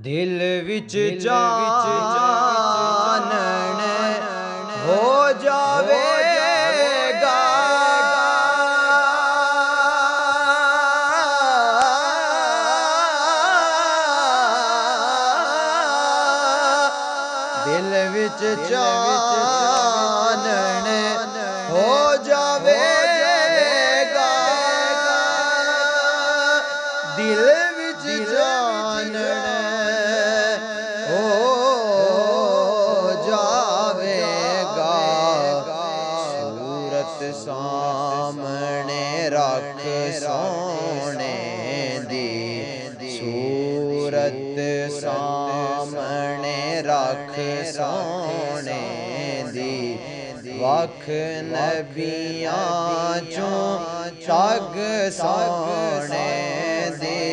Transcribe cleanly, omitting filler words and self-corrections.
दिल विच चानण हो जावेगा, दिल विच चानण हो जावेगा, दिल विच चानण हो जावेगा। सूरत सामने रख सोने दी, सूरत सामने रख सोने दी, वख नबियां चों ठग सोने दी।